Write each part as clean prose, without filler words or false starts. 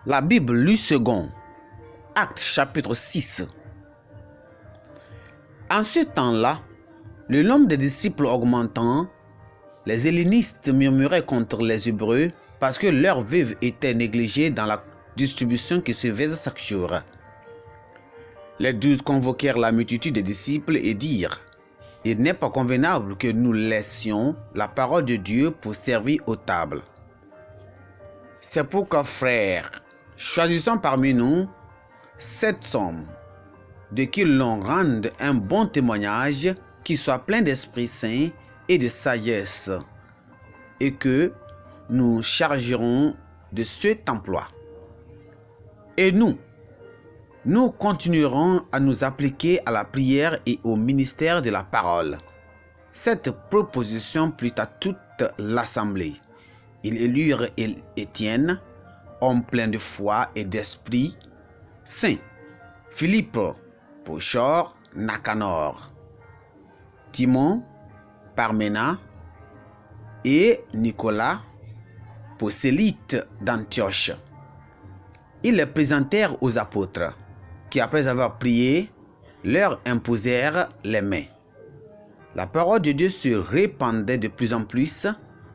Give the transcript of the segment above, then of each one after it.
La Bible lue second, Actes chapitre 6. En ce temps-là, le nombre des disciples augmentant, les hellénistes murmuraient contre les Hébreux parce que leurs veuves étaient négligées dans la distribution qui se faisait chaque jour. Les 12 convoquèrent la multitude des disciples et dirent: il n'est pas convenable que nous laissions la parole de Dieu pour servir aux tables. C'est pourquoi, frères, choisissons parmi nous 7 hommes, de qui l'on rende un bon témoignage, qui soit plein d'Esprit Saint et de sagesse, et que nous chargerons de cet emploi. Et nous continuerons à nous appliquer à la prière et au ministère de la parole. Cette proposition plut à toute l'assemblée. Ils élurent Étienne, homme plein de foi et d'esprit saint, Philippe, Prochor, Nicanor, Timon, Parména et Nicolas, prosélyte d'Antioche. Ils les présentèrent aux apôtres, qui après avoir prié, leur imposèrent les mains. La parole de Dieu se répandait de plus en plus,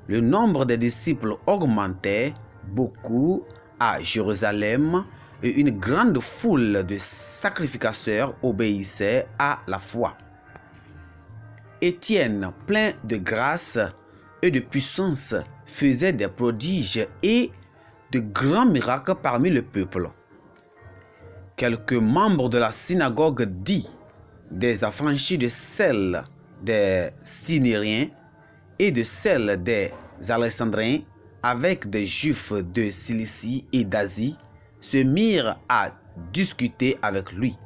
le nombre des disciples augmentait beaucoup à Jérusalem et une grande foule de sacrificateurs obéissait à la foi. Étienne, plein de grâce et de puissance, faisait des prodiges et de grands miracles parmi le peuple. Quelques membres de la synagogue dits des affranchis de celle des Synériens et de celle des Alexandrins, avec des Juifs de Cilicie et d'Asie, se mirent à discuter avec lui.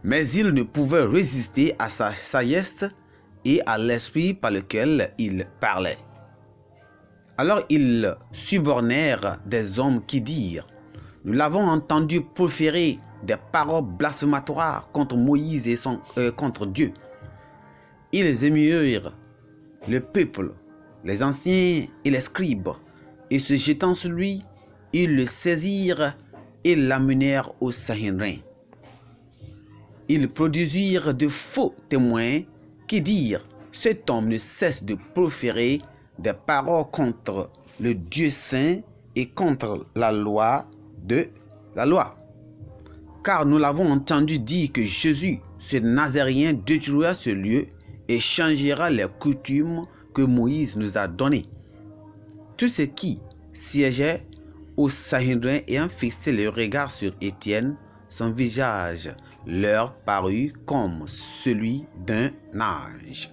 Mais ils ne pouvaient résister à sa sagesse et à l'esprit par lequel il parlait. Alors ils subornèrent des hommes qui dirent: nous l'avons entendu proférer des paroles blasphématoires contre Moïse et contre Dieu. Ils émurent le peuple, les anciens et les scribes, et se jetant sur lui, ils le saisirent et l'amenèrent au Sanhédrin. Ils produisirent de faux témoins qui dirent: cet homme ne cesse de proférer des paroles contre le Dieu saint et contre la loi. Car nous l'avons entendu dire que Jésus, ce Nazaréen, détruira ce lieu et changera les coutumes que Moïse nous a données. Tous ceux qui siégeaient au Sanhédrin ayant fixé le regard sur Étienne, son visage leur parut comme celui d'un ange.